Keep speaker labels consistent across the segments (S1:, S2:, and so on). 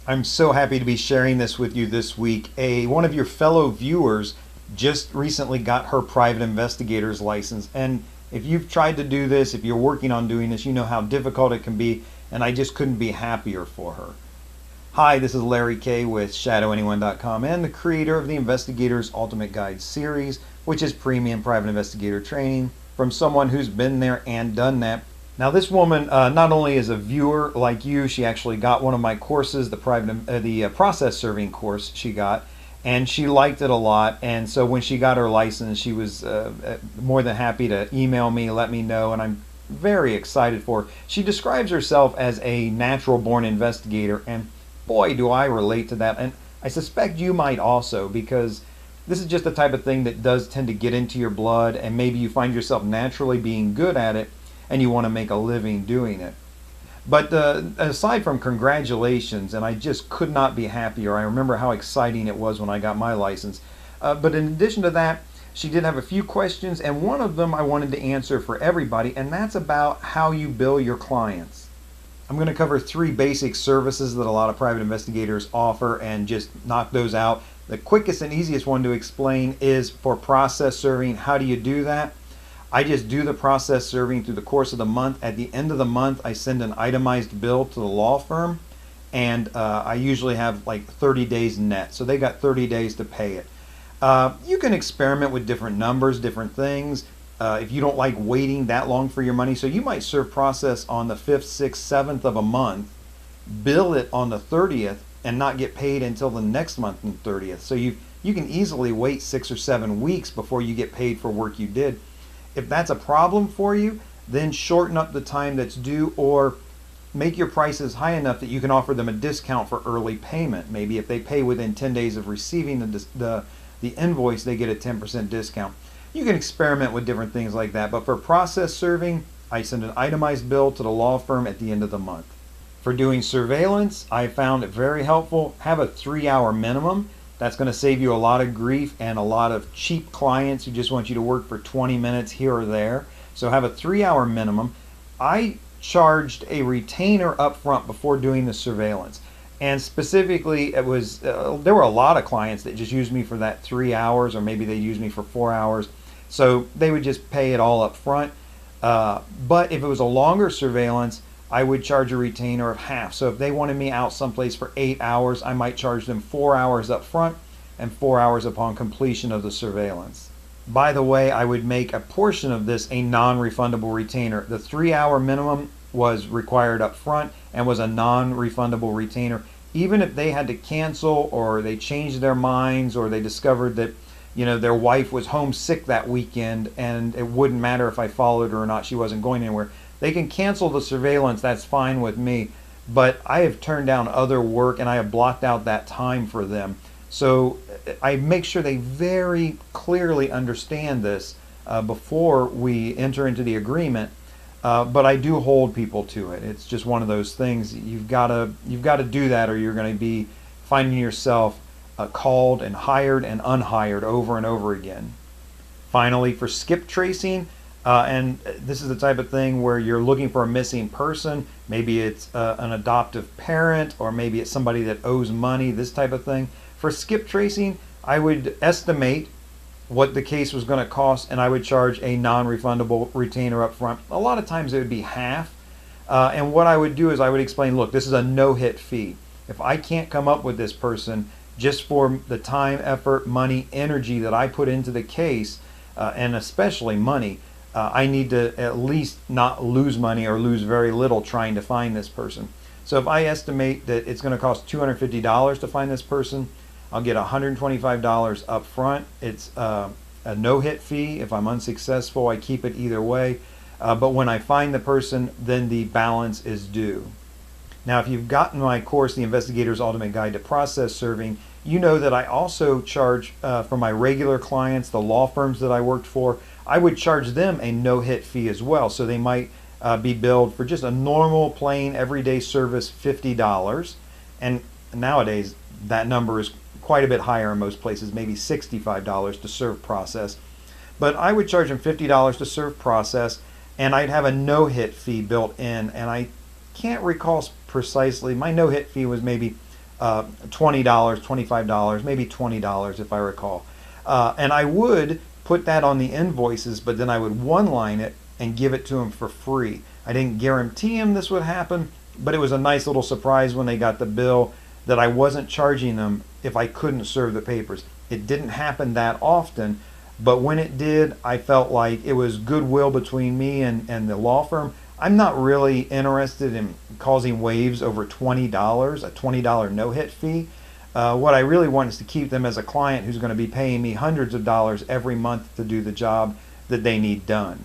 S1: I'm so happy to be sharing this with you this week. One of your fellow viewers just recently got her private investigator's license. And if you've tried to do this, if you're working on doing this, you know how difficult it can be. And I just couldn't be happier for her. Hi, this is Larry Kaye with ShadowAnyone.com and the creator of the Investigator's Ultimate Guide series, which is premium private investigator training from someone who's been there and done that. Now, this woman not only is a viewer like you, she actually got one of my courses, the process serving course she got, and she liked it a lot. And so when she got her license, she was more than happy to email me, let me know, and I'm very excited for her. She describes herself as a natural born investigator, and boy, do I relate to that. And I suspect you might also, because this is just the type of thing that does tend to get into your blood, and maybe you find yourself naturally being good at it and you want to make a living doing it. But aside from congratulations, and I just could not be happier. I remember how exciting it was when I got my license. But in addition to that, she did have a few questions, and one of them I wanted to answer for everybody, and that's about how you bill your clients. I'm going to cover three basic services that a lot of private investigators offer and just knock those out. The quickest and easiest one to explain is for process serving. How do you do that? I just do the process serving through the course of the month. At the end of the month, I send an itemized bill to the law firm, and I usually have like 30 days net. So they got 30 days to pay it. You can experiment with different numbers, different things. If you don't like waiting that long for your money, so you might serve process on the 5th, 6th, 7th of a month, bill it on the 30th, and not get paid until the next month and 30th. So you can easily wait 6 or 7 weeks before you get paid for work you did. If that's a problem for you, then shorten up the time that's due, or make your prices high enough that you can offer them a discount for early payment. Maybe if they pay within 10 days of receiving the invoice, they get a 10% discount. You can experiment with different things like that, but for process serving, I send an itemized bill to the law firm at the end of the month. For doing surveillance, I found it very helpful. Have a 3-hour minimum. That's going to save you a lot of grief and a lot of cheap clients who just want you to work for 20 minutes here or there. So have a 3-hour minimum. I charged a retainer up front before doing the surveillance. And specifically, it was there were a lot of clients that just used me for that 3 hours, or maybe they used me for 4 hours. So they would just pay it all up front. But if it was a longer surveillance, I would charge a retainer of half. So if they wanted me out someplace for 8 hours, I might charge them 4 hours up front and 4 hours upon completion of the surveillance. By the way, I would make a portion of this a non-refundable retainer. The 3-hour minimum was required up front and was a non-refundable retainer. Even if they had to cancel, or they changed their minds, or they discovered that their wife was homesick that weekend and it wouldn't matter if I followed her or not, she wasn't going anywhere. They can cancel the surveillance, that's fine with me, but I have turned down other work and I have blocked out that time for them. So I make sure they very clearly understand this before we enter into the agreement, but I do hold people to it. It's just one of those things. You've got to do that, or you're going to be finding yourself called and hired and unhired over and over again. Finally, for skip tracing, and this is the type of thing where you're looking for a missing person. Maybe it's an adoptive parent, or maybe it's somebody that owes money, this type of thing. For skip tracing, I would estimate what the case was going to cost, and I would charge a non-refundable retainer up front. A lot of times it would be half. And what I would do is I would explain, look, this is a no-hit fee. If I can't come up with this person just for the time, effort, money, energy that I put into the case, and especially money, I need to at least not lose money or lose very little trying to find this person. So if I estimate that it's going to cost $250 to find this person, I'll get $125 up front. It's a no-hit fee. If I'm unsuccessful, I keep it either way. But when I find the person, then the balance is due. Now, if you've gotten my course, The Investigator's Ultimate Guide to Process Serving, you know that I also charge for my regular clients, the law firms that I worked for, I would charge them a no-hit fee as well. So they might be billed for just a normal, plain, everyday service, $50. And nowadays, that number is quite a bit higher in most places, maybe $65 to serve process. But I would charge them $50 to serve process, and I'd have a no-hit fee built in. And I can't recall precisely. My no-hit fee was maybe $20, $25, maybe $20 if I recall. And I would put that on the invoices, but then I would one-line it and give it to them for free. I didn't guarantee them this would happen, but it was a nice little surprise when they got the bill that I wasn't charging them if I couldn't serve the papers. It didn't happen that often, but when it did, I felt like it was goodwill between me and the law firm. I'm not really interested in causing waves over $20, a $20 no-hit fee. What I really want is to keep them as a client who's going to be paying me hundreds of dollars every month to do the job that they need done.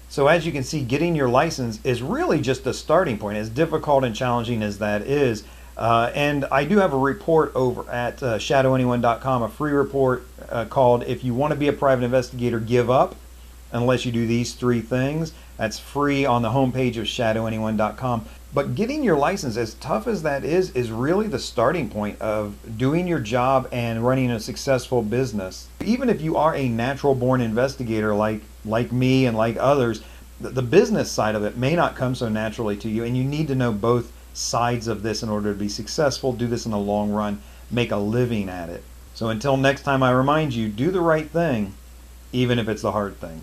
S1: So as you can see, getting your license is really just a starting point, as difficult and challenging as that is. And I do have a report over at shadowanyone.com, a free report called "If You Want to Be a Private Investigator, Give Up Unless You Do These 3 Things." That's free on the homepage of shadowanyone.com. But getting your license, as tough as that is really the starting point of doing your job and running a successful business. Even if you are a natural born investigator like me and like others, the business side of it may not come so naturally to you, and you need to know both sides of this in order to be successful, do this in the long run, make a living at it. So until next time, I remind you, do the right thing, even if it's the hard thing.